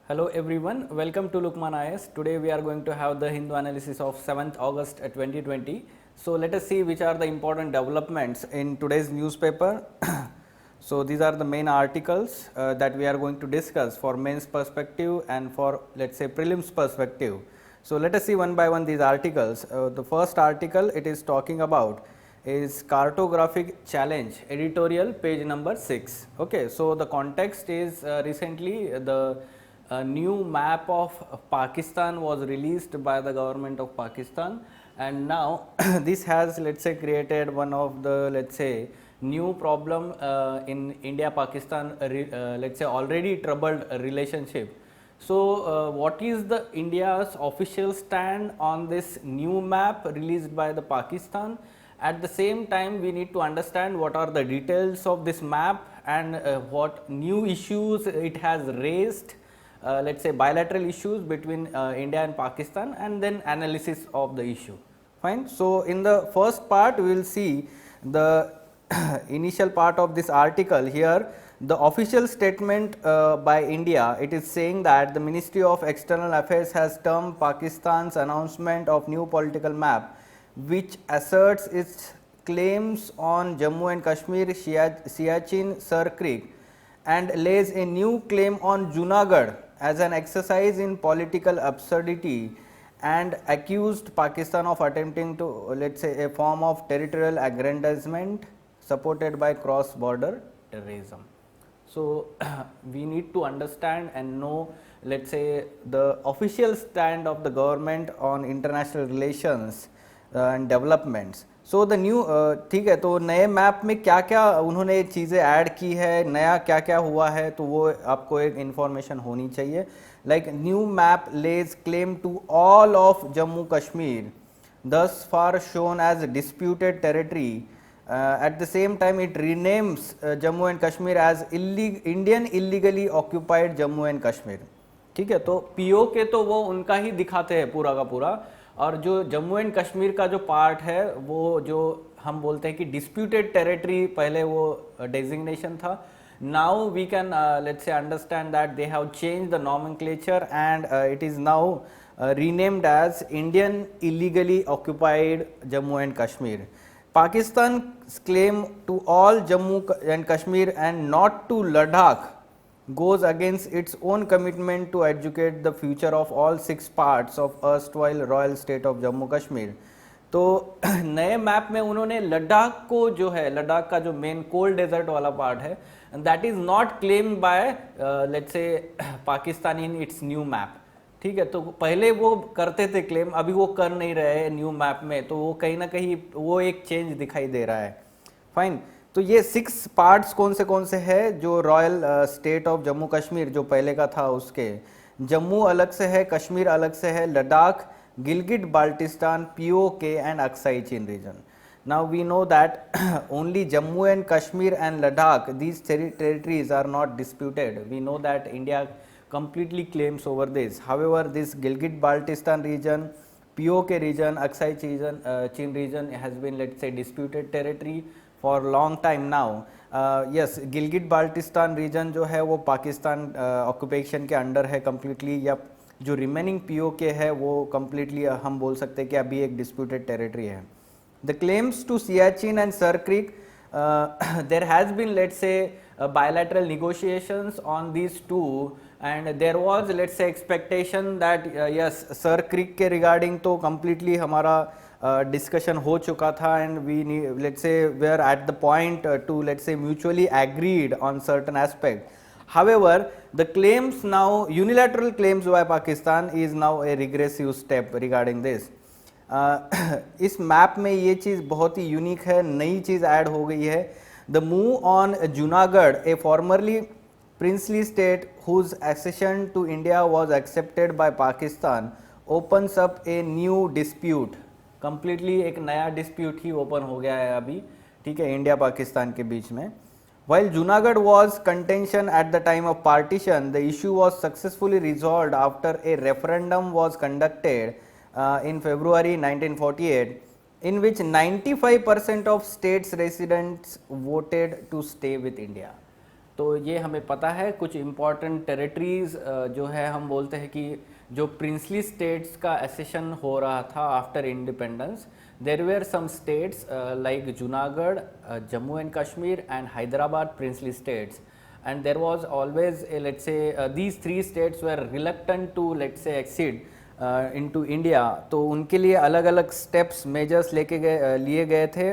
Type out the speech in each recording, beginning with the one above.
Hello everyone, welcome to Lukman IS. Today we are going to have the Hindu analysis of 7th August 2020. So let us see which are the important developments in today's newspaper. So these are the main articles that we are going to discuss for mains perspective and for, let's say, prelims perspective. So let us see one by one these articles. The first article it is talking about is cartographic challenge, editorial, page number 6. Okay, so the context is recently the new map of Pakistan was released by the government of Pakistan, and now this has, let's say, created one of the, let's say, new problem in India Pakistan, let's say, already troubled relationship. So what is the India's official stand on this new map released by the Pakistan? At the same time, we need to understand what are the details of this map and what new issues it has raised, let's say bilateral issues between India and Pakistan, and then analysis of the issue. Fine. So in the first part we will see the initial part of this article. Here the official statement by India, it is saying that the Ministry of External Affairs has termed Pakistan's announcement of new political map, which asserts its claims on Jammu and Kashmir, Siachen, Sir Creek, and lays a new claim on Junagadh as an exercise in political absurdity, and accused Pakistan of attempting to, let's say, a form of territorial aggrandizement supported by cross-border terrorism. So we need to understand and know, let's say, the official stand of the government on international relations and developments. So the new, ठीक है, तो नए map में क्या क्या उन्होंने चीज़ें add की है, नया क्या क्या हुआ है, तो वो आपको एक इन्फॉर्मेशन होनी चाहिए. Like new map lays claim to all of Jammu Kashmir, thus far shown as disputed territory. At the same time, it renames Jammu and Kashmir as Indian illegally occupied Jammu and Kashmir. ठीक है, तो PO के तो वो उनका ही दिखाते हैं पूरा का पूरा, और जो जम्मू एंड कश्मीर का जो पार्ट है वो जो हम बोलते हैं कि डिस्प्यूटेड टेरिटरी, पहले वो डेजिग्नेशन था. Now we can let's say understand that they have change the nomenclature and it is now renamed as Indian illegally occupied Jammu and Kashmir. Pakistan's claim to all Jammu and Kashmir and not to Ladakh goes against its own commitment to educate the future of all 6 parts of erstwhile royal state of Jammu Kashmir. तो नए map में उन्होंने लद्दाख को, जो है लद्दाख का जो main cold desert वाला पार्ट है, that is not claimed by let's say Pakistan in its new map. ठीक है, तो पहले वो करते थे क्लेम, अभी वो कर नहीं रहे हैं न्यू मैप में, तो वो कहीं ना कहीं वो एक चेंज दिखाई दे रहा है. फाइन. तो ये 6 पार्ट्स कौन से है जो royal state of Jammu Kashmir जो पहले का था, उसके जम्मू अलग से है, कश्मीर अलग से है, Ladakh, Gilgit Baltistan, PoK and Aksai Chin region. Now we know that only Jammu and Kashmir and Ladakh, these territories are not disputed. We know that India completely claims over this. However, this Gilgit Baltistan region, POK region, Aksai Chin region has been, let's say, disputed territory for long time now. Yes, Gilgit Baltistan region जो है वो Pakistan occupation के under है completely, या जो remaining POK है वो completely हम बोल सकते हैं कि अभी एक disputed territory है. The claims to Siachen and Sir Creek, there has been, let's say, bilateral negotiations on these two, and there was, let's say, expectation that yes, Sir Creek के regarding तो completely हमारा discussion हो चुका था, and we need, let's say, we are at the point to, let's say, mutually agreed on certain aspect. However, the claims now, unilateral claims by Pakistan is now a regressive step regarding this. इस map में ये चीज़ बहुत ही unique है, नई चीज़ add हो गई है. The move on Junagadh, a formerly princely state whose accession to India was accepted by Pakistan, opens up a new dispute. Completely एक नया dispute ही open हो गया है अभी, ठीक है, इंडिया पाकिस्तान के बीच में. While Junagadh was contention at the time of partition, the issue was successfully resolved after a referendum was conducted in February 1948, in which 95% of states residents voted to stay with India. तो ये हमें पता है कुछ important territories जो है हम बोलते हैं कि जो प्रिंसली स्टेट्स का एसेशन हो रहा था after independence, there were some states like Junagadh, Jammu and Kashmir and Hyderabad princely states, and there was always a, let's say these three states were reluctant to let's say accede into India. तो उनके लिए अलग अलग steps measures लिए गए थे.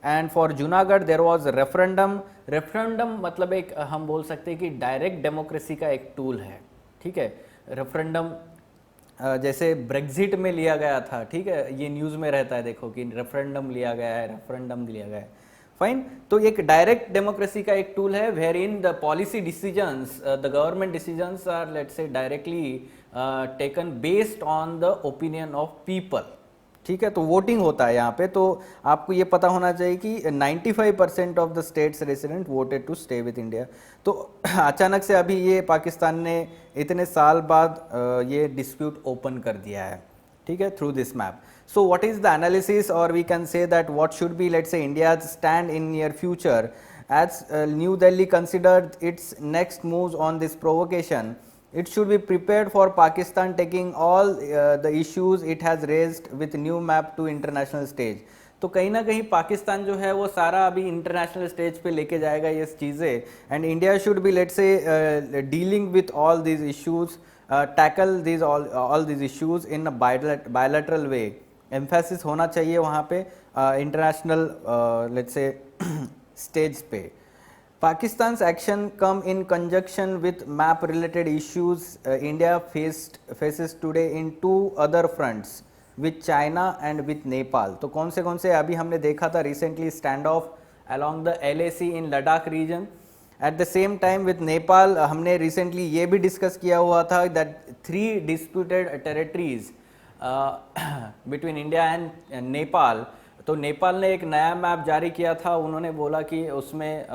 And for Junagadh there was referendum. Referendum मतलब एक हम बोल सकते हैं कि डायरेक्ट डेमोक्रेसी का एक टूल है. ठीक है, रेफरेंडम जैसे ब्रेग्जिट में लिया गया था. ठीक है, ये न्यूज़ में रहता है देखो कि रेफरेंडम लिया गया है, रेफरेंडम लिया गया है. फाइन. तो एक डायरेक्ट डेमोक्रेसी का एक टूल है where in the policy decisions, the government decisions are let's say directly taken based on the opinion of people. ठीक है, तो वोटिंग होता है यहाँ पे. तो आपको ये पता होना चाहिए कि 95% of the states resident voted to stay with India. तो अचानक से अभी ये पाकिस्तान ने इतने साल बाद ये डिस्प्यूट ओपन कर दिया है. ठीक है, through this map. So what is the analysis, or we can say that what should be, let's say, India's stand in near future as New Delhi considered its next moves on this provocation? It should be prepared for Pakistan taking all the issues it has raised with new map to international stage. तो कहीं ना कहीं पाकिस्तान जो है वो सारा अभी international stage पे लेके जाएगा ये चीज़ें. And India should be let's say dealing with all these issues, tackle these all these issues in a bilateral way. Emphasis होना चाहिए वहाँ पे इंटरनेशनल लेट्स से स्टेज पे. Pakistan's action come in conjunction with map related issues India faces today in 2 other fronts with China and with Nepal. तो कौन से अभी हमने देखा था recently stand of along the LAC in Ladakh reason. At the same time with Nepal हमने recently ये भी डिस्कस किया हुआ था that 3 disputed territories between India and Nepal. तो नेपाल ने एक नया मैप जारी किया था. उन्होंने बोला कि उसमें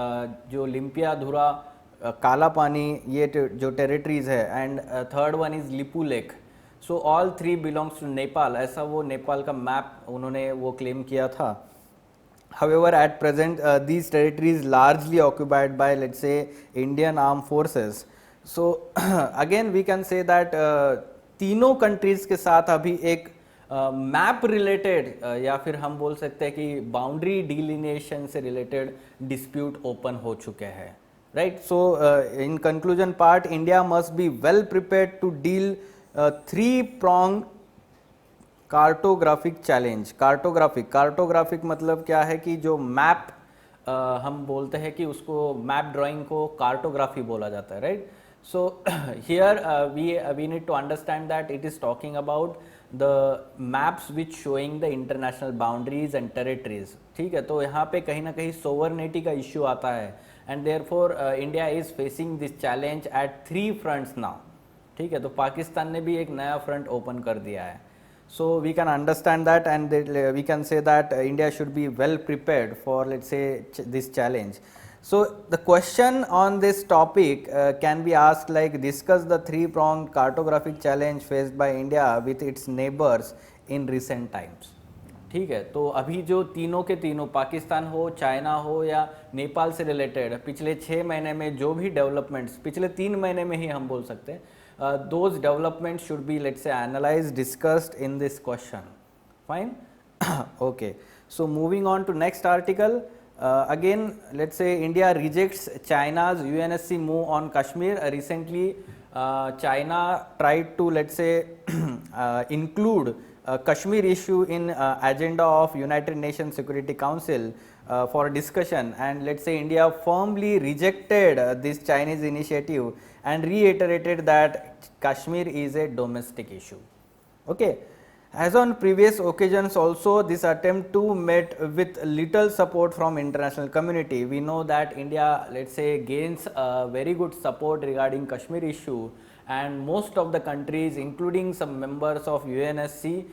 जो लिम्पिया धुरा, काला पानी, ये जो टेरिटरीज है, and third one is Lipulekh. So all 3 belongs to Nepal. ऐसा वो नेपाल का मैप उन्होंने वो क्लेम किया था. However, at present these territories largely occupied by let's say Indian armed forces. So again we can say that तीनों countries के साथ अभी एक मैप रिलेटेड या फिर हम बोल सकते हैं कि बाउंड्री डिलिनिएशन से रिलेटेड डिस्प्यूट ओपन हो चुके हैं. Right. So in conclusion part, India must be well prepared to deal 3-pronged cartographic challenge. Cartographic मतलब क्या है कि जो मैप हम बोलते हैं कि उसको मैप ड्राइंग को कार्टोग्राफी बोला जाता है. Right. So here we need to understand that it is talking about the maps which showing the international boundaries and territories. ठीक है, तो यहाँ पे कहीं ना कहीं सोवरनिटी का इश्यू आता है and therefore India is facing this challenge at 3 fronts now. ठीक है, तो पाकिस्तान ने भी एक नया फ्रंट ओपन कर दिया है. So we can understand that and we can say that India should be well prepared for let's say this challenge. So the question on this topic can be asked like, discuss the 3-pronged cartographic challenge faced by India with its neighbors in recent times. ठीक है, तो अभी जो तीनों के तीनों पाकिस्तान हो, China हो या नेपाल से रिलेटेड पिछले 6 महीने में जो भी डेवलपमेंट्स, पिछले 3 महीने में ही हम बोल सकते हैं, those developments should be let's say analyzed, discussed in this question. Fine. Okay, so moving on to next article. Again let's say India rejects China's UNSC move on Kashmir. Recently China tried to let's say include Kashmir issue in agenda of United Nations Security Council for discussion, and let's say India firmly rejected this Chinese initiative and reiterated that Kashmir is a domestic issue. Okay. As on previous occasions also, this attempt to met with little support from international community. We know that India let's say gains very good support regarding Kashmir issue, and most of the countries including some members of UNSC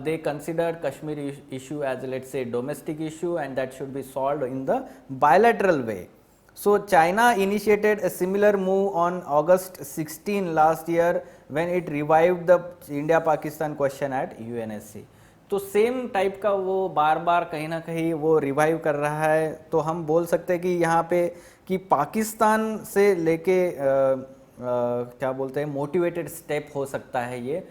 they consider Kashmir issue as let's say domestic issue and that should be solved in the bilateral way. So China initiated a similar move on August 16 last year when it revived the India-Pakistan question at UNSC. तो same type का वो बार बार कहीं ना कहीं वो revive कर रहा है। तो हम बोल सकते हैं कि यहाँ पे कि पाकिस्तान से लेके क्या बोलते हैं मोटिवेटेड स्टेप हो सकता है ये।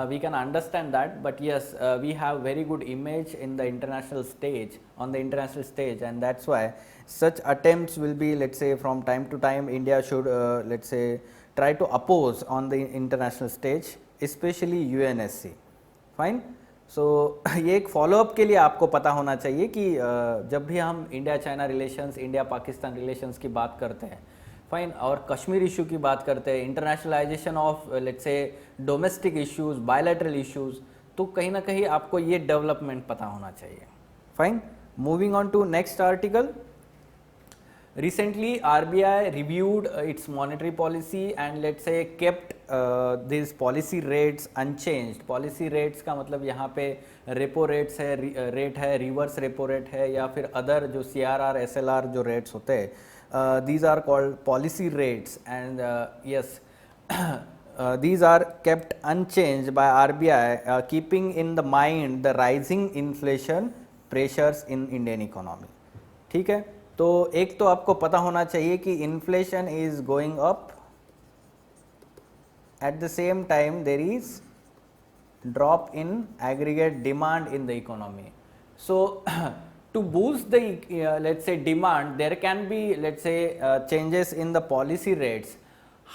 We can understand that, but yes, we have very good image in the international stage, on the international stage, and that's why such attempts will be, let's say, from time to time India should, let's say, try to oppose on the international stage, especially UNSC. Fine. सो ये एक follow up के लिए आपको पता होना चाहिए कि जब भी हम India China relations, India Pakistan relations की बात करते हैं, फाइन, और कश्मीर इशू की बात करते हैं, internationalisation of let's say domestic issues, bilateral issues, तो कहीं ना कहीं आपको ये डेवलपमेंट पता होना चाहिए। Fine, moving on to next article. Recently, RBI reviewed its monetary policy and let's say kept these policy rates unchanged. Policy rates का मतलब यहाँ पे रेपो रेट्स है, रेट है, रिवर्स रेपो रेट है, या फिर अदर जो CRR, SLR जो रेट्स होते हैं, these are called policy rates, and yes, these are kept unchanged by RBI, keeping in the mind the rising inflation pressures in Indian economy. ठीक है, तो एक तो आपको पता होना चाहिए कि inflation is going up, eight the same time there is drop in aggregate demand in the economy. So to boost the let's say demand, there can be let's say changes in the policy rates.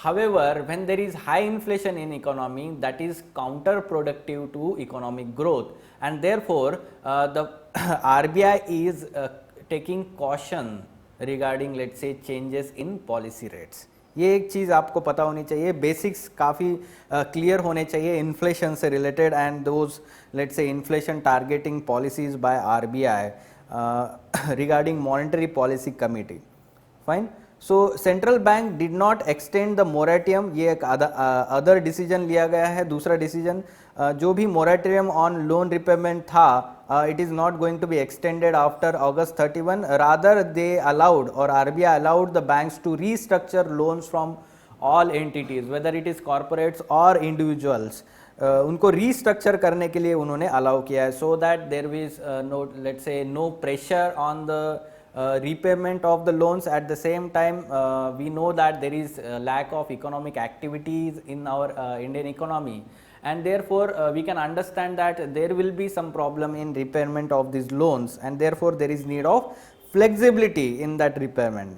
However, when there is high inflation in economy, that is counterproductive to economic growth, and therefore the RBI is taking caution regarding let's say changes in policy rates. ये एक चीज़ आपको पता होनी चाहिए, basics काफ़ी clear होने चाहिए inflation से related, and those let's say inflation targeting policies by RBI regarding monetary policy committee. Fine. So central bank did not extend the moratorium, ये एक अदर डिसीजन लिया गया है, दूसरा डिसीजन. जो भी मोरेटोरियम ऑन लोन रिपेमेंट था, it is not going to be extended after August 31. Rather, they allowed, or RBI allowed the banks to restructure loans from all entities, whether it is corporates or individuals. उनको restructure करने के लिए उन्होंने allow किया है, so that there is no, let's say, no pressure on the repayment of the loans. At the same time, we know that there is lack of economic activities in our Indian economy, and therefore we can understand that there will be some problem in repayment of these loans, and therefore there is need of flexibility in that repayment.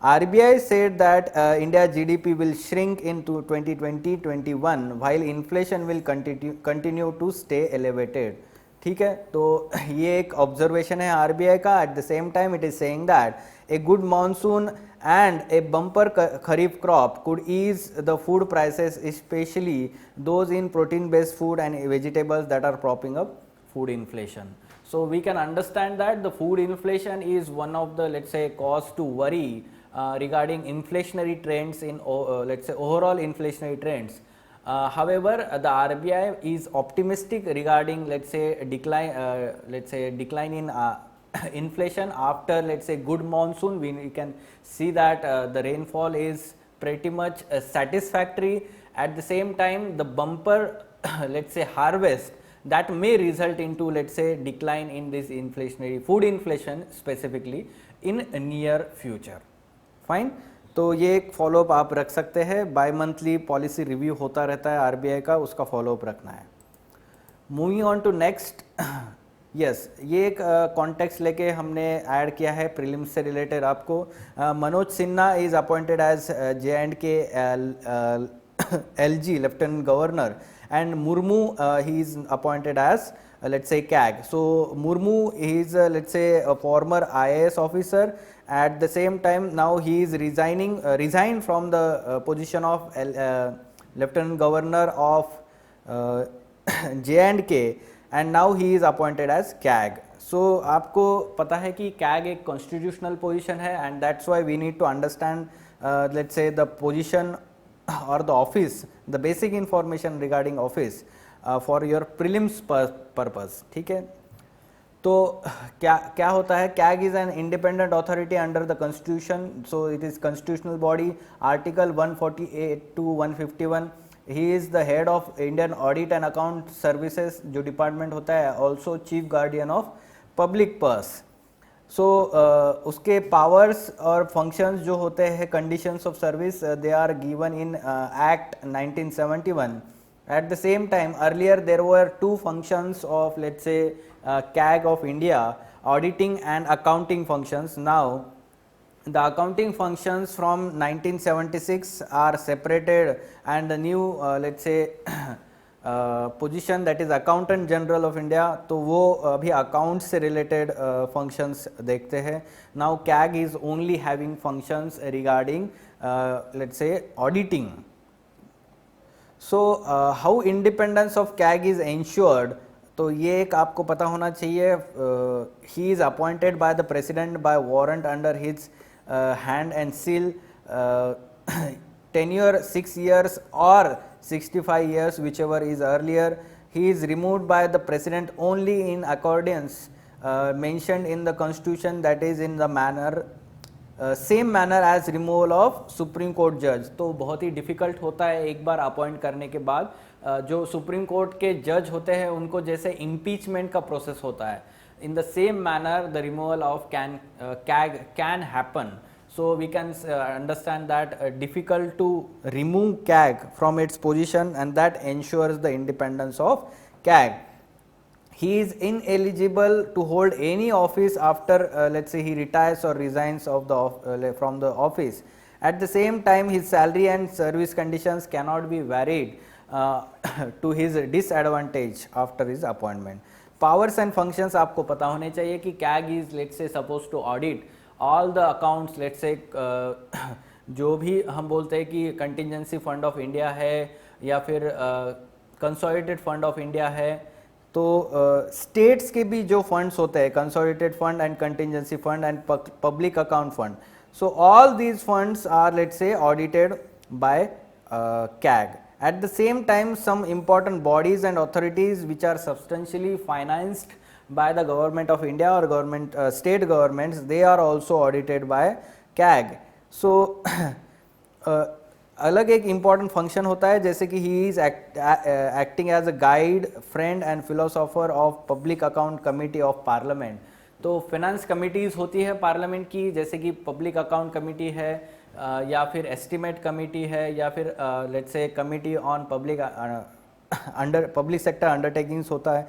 RBI said that India GDP will shrink into 2020-21 while inflation will continue to stay elevated. ठीक है, तो ये एक observation है RBI का. Eight the same time it is saying that a good monsoon and a bumper kharif crop could ease the food prices, especially those in protein based food and vegetables that are propping up food inflation. So we can understand that the food inflation is one of the, let's say, cause to worry regarding inflationary trends in let's say overall inflationary trends. However, the RBI is optimistic regarding, let's say, decline in inflation after, let's say, good monsoon. We can see that the rainfall is pretty much satisfactory. At the same time, the bumper let's say harvest, that may result into, let's say, decline in this inflationary food inflation specifically in near future. Fine. तो ये एक follow up आप रख सकते हैं. Bye monthly policy review होता रहता है आरबीआई का, उसका फॉलोअप रखना है. Moving on to next. Yes, ये एक कॉन्टेक्स्ट लेके हमने ऐड किया है प्रीलिम्स से रिलेटेड आपको. Manoj Sinha is appointed as J&K LG lieutenant governor, and Murmu he is appointed as let's say CAG. So Murmu is let's say a former IAS officer. At the same time, now he is resigned from the position of Lieutenant Governor of J&K, and now he is appointed as CAG. So आपको पता है कि CAG एक constitutional position है, and that's why we need to understand let's say the position or the office, the basic information regarding office for your prelims purpose. ठीक है, तो क्या होता है. CAG is an independent authority under the constitution, so it is constitutional body. Article 148 to 151, he is the head of Indian audit and account services जो department होता है, also chief guardian of public purse. So उसके powers और functions जो होते हैं, conditions of service, they are given in act 1971. At the same time, earlier there were two functions of, let's say, CAG of India, auditing and accounting functions. Now the accounting functions from 1976 are separated, and the new let's say position that is accountant general of India, तो वो अभी account से related functions देखते हैं. Now CAG is only having functions regarding let's से auditing. So how independence of CAG is ensured, तो ये एक आपको पता होना चाहिए. He is appointed by the president bye warrant under his hand and seal. tenure 6 years or 65 years, whichever is earlier. He is removed by the president only in accordance mentioned in the constitution, that is in the manner same manner as removal of supreme court जज. तो बहुत ही difficult होता है एक बार appoint करने के बाद. जो सुप्रीम कोर्ट के जज होते हैं उनको जैसे इम्पीचमेंट का प्रोसेस होता है, in the same manner the removal of CAG can happen. So we can understand that difficult to remove CAG from its position, and that ensures the independence of CAG. He is ineligible to hold any office after let's say he retires or resigns of the from the office. At the same time, his salary and service conditions cannot be varied to his disadvantage after his appointment. Powers and functions आपको पता होने चाहिए कि CAG is let's say supposed to audit all the accounts. Let's say जो भी हम बोलते हैं कि कंटिजेंसी फंड ऑफ इंडिया है या फिर कंसोलिडेटेड फंड ऑफ इंडिया है, तो स्टेट्स के भी जो फंड्स होते हैं, consolidated fund and contingency fund and public account fund, so all these funds are let's say audited by CAG. At the same time, some important bodies and authorities which are substantially financed by the government of India or government state governments, they are also audited by CAG. So अलग एक important function होता है, जैसे कि he is acting as a guide, friend and philosopher of public account committee of parliament. तो finance committees होती है parliament की, जैसे कि पब्लिक अकाउंट कमिटी है या फिर एस्टिमेट कमिटी है या फिर let's say committee on public under public sector undertakings होता है.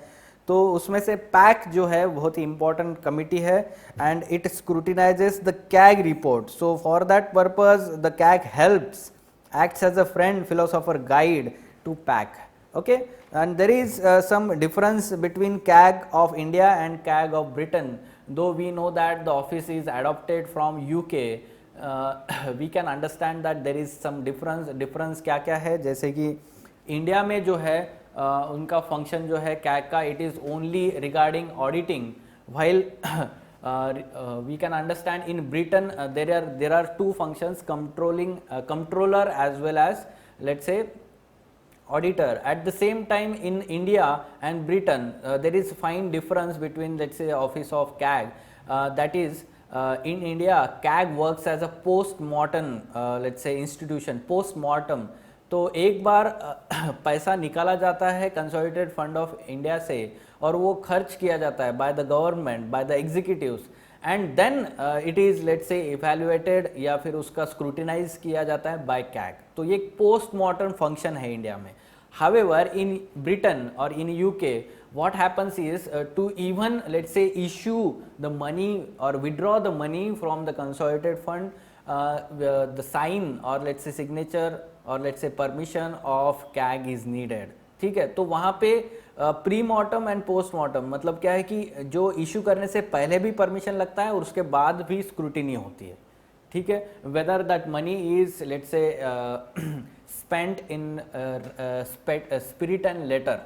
तो उसमें से पैक जो है बहुत ही इंपॉर्टेंट कमिटी है, and it scrutinises the CAG report. So for that purpose the CAG helps, acts as a friend, philosopher, guide to PAC. Okay, and there is some difference between CAG of India and CAG of Britain. Though we know that the office is adopted from UK, we can understand that there is some difference क्या क्या है. जैसे कि India में जो है उनका function जो है CAG का, it is only regarding auditing, while we can understand in Britain there are two functions, controller as well as let's say auditor. At the same time, in India and Britain there is fine difference between let's say office of CAG, that is in India CAG works as a post-mortem let's say institution. post-mortem, तो एक बार पैसा निकाला जाता है consolidated fund of India से और वो खर्च किया जाता है by the government, by the executives, and then it is let's say evaluated या फिर उसका स्क्रूटिनाइज किया जाता है बाय कैग. तो ये पोस्ट-मॉर्टम फंक्शन है इंडिया में. हावेवर इन ब्रिटेन और in UK what happens is to even let's say issue the money or withdraw the money from the consolidated fund, the sign or let's say signature or let's say permission of CAG is needed. ठीक है, तो वहाँ पे pre mortem and post mortem मतलब क्या है कि जो इशू करने से पहले भी परमिशन लगता है और उसके बाद भी स्क्रूटिनी होती है. ठीक है, whether that money is let's say spent in spirit and later.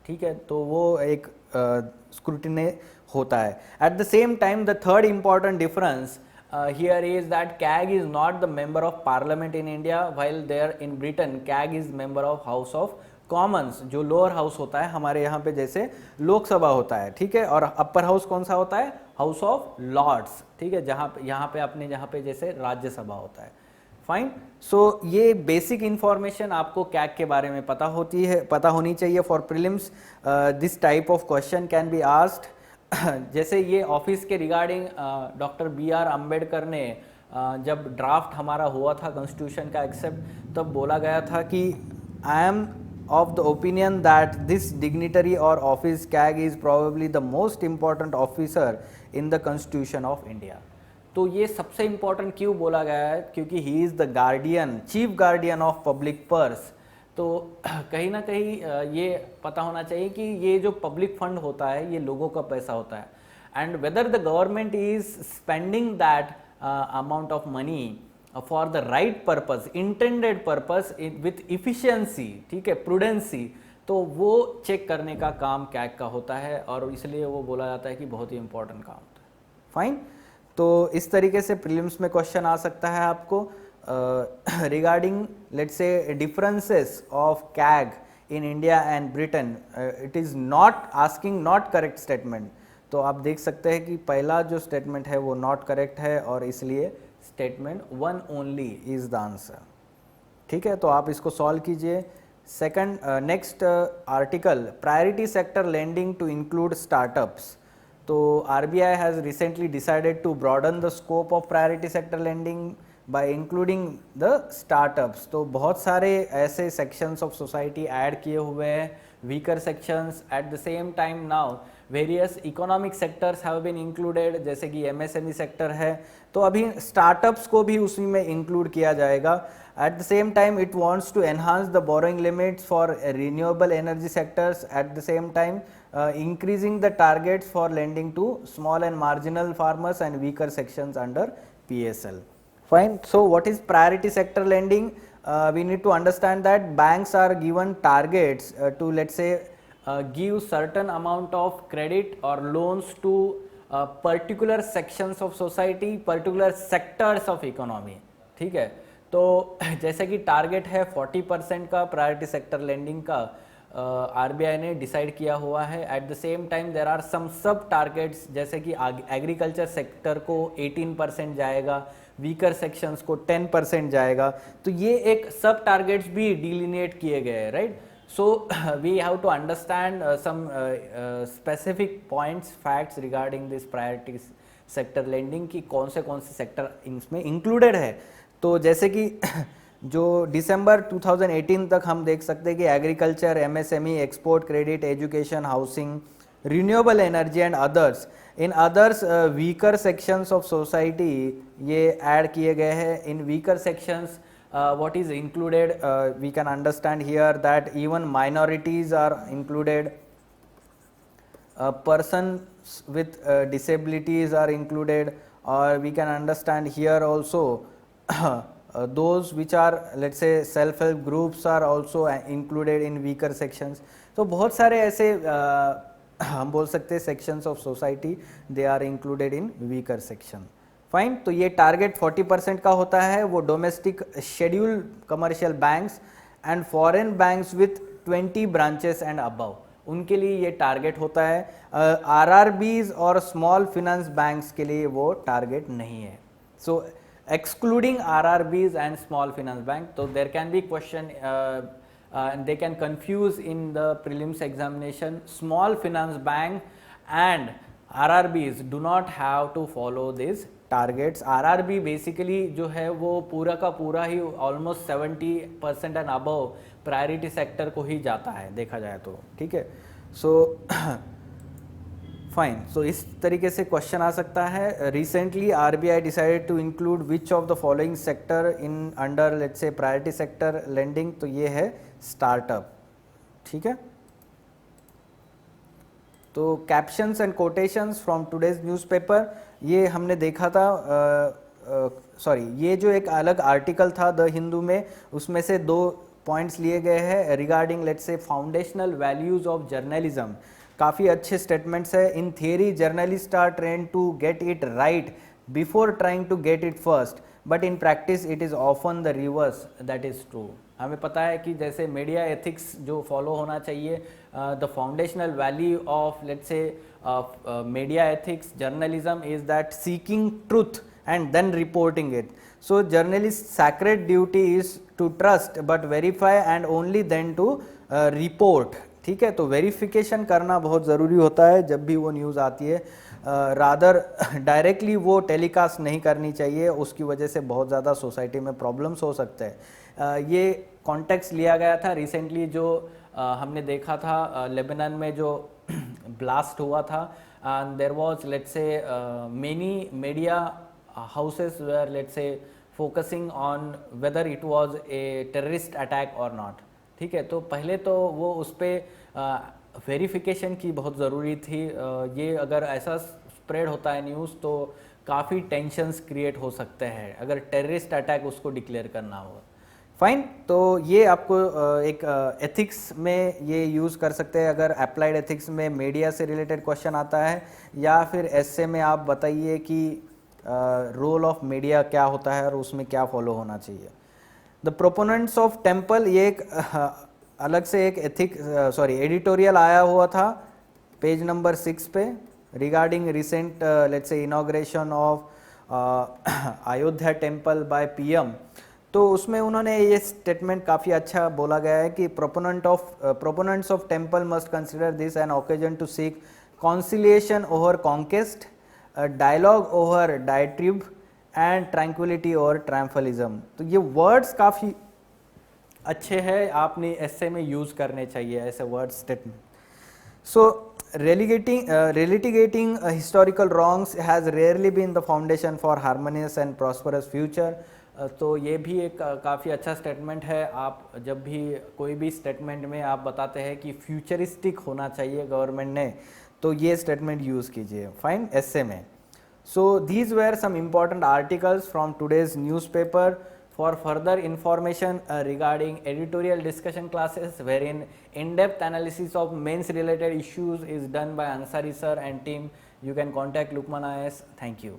ठीक है, तो वो एक स्क्रूटिनी होता है. At the same time the third important difference here is that CAG is not the member of parliament in India, while there in Britain CAG is member of House of Commons, जो lower house होता है हमारे यहाँ पे जैसे लोकसभा होता है. ठीक है, और अपर हाउस कौन सा होता है? House of lords. ठीक है, जहाँ यहाँ पे अपने जहाँ पे जैसे राज्यसभा होता है. फाइन। सो ये बेसिक इंफॉर्मेशन आपको कैग के बारे में पता होनी चाहिए for prelims. This type of question can be asked. जैसे ये ऑफिस के रिगार्डिंग डॉक्टर BR अम्बेडकर ने जब ड्राफ्ट हमारा हुआ था कॉन्स्टिट्यूशन का एक्सेप्ट, तब बोला गया था कि I am of the opinion that this dignitary or office CAG is probably the most important officer in the constitution of India। तो ये सबसे इम्पोर्टेंट क्यों बोला गया है? क्योंकि ही is the guardian, chief guardian of public purse. तो कहीं ना कहीं ये पता होना चाहिए कि ये जो पब्लिक फंड होता है ये लोगों का पैसा होता है, and whether the government is spending that amount of money for the right purpose, intended purpose with efficiency, ठीक है, प्रूडेंसी, तो वो चेक करने का काम कैग का होता है, और इसलिए वो बोला जाता है कि बहुत ही इंपॉर्टेंट काम होता है। फाइन। तो इस तरीके से प्रीलिम्स में क्वेश्चन आ सकता है आपको रिगार्डिंग लेट्स से differences of CAG in India and Britain. It is not asking not correct statement. तो आप देख सकते हैं कि पहला जो स्टेटमेंट है वो नॉट करेक्ट है, और इसलिए statement 1 only is the answer. ठीक है, तो आप इसको सॉल्व कीजिए। Second, next article, priority sector lending to include startups. तो RBI has recently decided to broaden the scope of priority sector lending by including the startups। तो बहुत सारे ऐसे sections of society ऐड किए हुए हैं, weaker sections। at the same time now various economic sectors have been included, जैसे कि MSME sector है, तो अभी startups को भी उसी में include किया जाएगा। at the same time it wants to enhance the borrowing limits for renewable energy sectors, at the same time increasing the targets for lending to small and marginal farmers and weaker sections under PSL। Fine. So what is priority sector lending? We need to understand that banks are given targets to, let's say, give certain amount of credit or loans to particular sections of society, particular sectors of economy। ठीक है, तो जैसे कि target है 40% का priority sector lending का, RBI ने decide किया हुआ है। At the same time there are some sub targets, जैसे कि एग्रीकल्चर सेक्टर को 18% जाएगा, वीकर सेक्शंस को 10% जाएगा। तो ये एक सब टारगेट्स भी डिलिनेट किए गए हैं, right. So we have to understand some specific points, facts regarding this priority sector lending की कौन से सेक्टर इसमें इंक्लूडेड है। तो जैसे कि जो दिसंबर 2018 तक हम देख सकते हैं कि agriculture, MSME, export credit, education, housing, renewable energy and others. In others weaker sections of society ये ऐड किए गए हैं। In beaker sections what is included, we can understand here that even minorities are included, persons with disabilities are included, or we can understand here also those which are, let's say, self-help groups are also included in weaker sections। तो बहुत सारे ऐसे हम बोल सकते हैं sections of society they are included in weaker section। Fine. तो ये टारगेट 40% का होता है, वो domestic schedule commercial banks and foreign banks with 20 branches and above, उनके लिए ये टारगेट होता है। RRBs और स्मॉल फिनेंस बैंक्स के लिए वो टारगेट नहीं है। सो excluding RRBs and small finance bank, so there can be question and they can confuse in the prelims examination, small finance bank and RRBs do not have to follow these targets। RRB basically जो है वो पूरा का पूरा ही almost 70% and above priority sector को ही जाता है देखा जाए तो, ठीक है। So fine. सो इस तरीके से क्वेश्चन आ सकता है। Recently RBI decided to include which of the following sector in under, let's say, priority sector lending. तो ये है स्टार्टअप, ठीक है। तो captions and quotations from today's newspaper, ये हमने देखा था, सॉरी, ये जो एक अलग आर्टिकल था द हिंदू में, उसमें से 2 पॉइंट्स लिए गए हैं regarding, let's say, foundational values of journalism. काफ़ी अच्छे स्टेटमेंट्स है। In theory journalist are trained to get it right before trying to get it first, but in practice it is often the reverse, that is true. हमें पता है कि जैसे media ethics जो follow होना चाहिए, the foundational value of, let's say, media ethics journalism is that seeking truth and then reporting it. So journalist's sacred duty is to trust but verify and only then to report. ठीक है, तो verification करना बहुत ज़रूरी होता है जब भी वो न्यूज़ आती है, रादर डायरेक्टली वो टेलीकास्ट नहीं करनी चाहिए, उसकी वजह से बहुत ज़्यादा सोसाइटी में प्रॉब्लम्स हो सकते हैं। ये कॉन्टेक्स्ट लिया गया था रिसेंटली जो हमने देखा था लेबनान में जो ब्लास्ट हुआ था, and there was let's say many media houses were let's say focusing on whether it was a terrorist attack और नॉट। ठीक है, तो पहले तो वो उस पर वेरिफिकेशन की बहुत ज़रूरी थी। ये अगर ऐसा स्प्रेड होता है न्यूज़ तो काफ़ी टेंशन्स क्रिएट हो सकते हैं अगर टेररिस्ट अटैक उसको डिक्लेयर करना हो। फाइन, तो ये आपको एक एथिक्स में ये यूज़ कर सकते हैं अगर अप्लाइड एथिक्स में मीडिया से रिलेटेड क्वेश्चन आता है, या फिर एसए में आप बताइए कि रोल ऑफ मीडिया क्या होता है और उसमें क्या फॉलो होना चाहिए। द प्रोपोनेंट्स ऑफ टेम्पल, ये एक अलग से एक एडिटोरियल आया हुआ था पेज नंबर 6 पे regarding recent let's say inauguration of Ayodhya temple by PM. तो उसमें उन्होंने ये स्टेटमेंट काफ़ी अच्छा बोला गया है कि proponents of temple must consider this an occasion to seek conciliation over conquest, dialogue over diatribe and tranquillity over triumphalism. तो ये वर्ड्स काफ़ी अच्छे हैं, आपने ऐसे में यूज़ करने चाहिए ऐसे word statement. So relitigating historical wrongs has rarely been the foundation for harmonious and prosperous future. तो ये भी एक काफ़ी अच्छा स्टेटमेंट है। आप जब भी कोई भी स्टेटमेंट में आप बताते हैं कि फ्यूचरिस्टिक होना चाहिए गवर्नमेंट ने, तो ये स्टेटमेंट यूज़ कीजिए फाइन एसए में। So these were some important articles from today's newspaper. For further information regarding editorial discussion classes wherein in-depth analysis of mains related issues is done by Ansari sir and team, you can contact Lukman IAS. Thank you.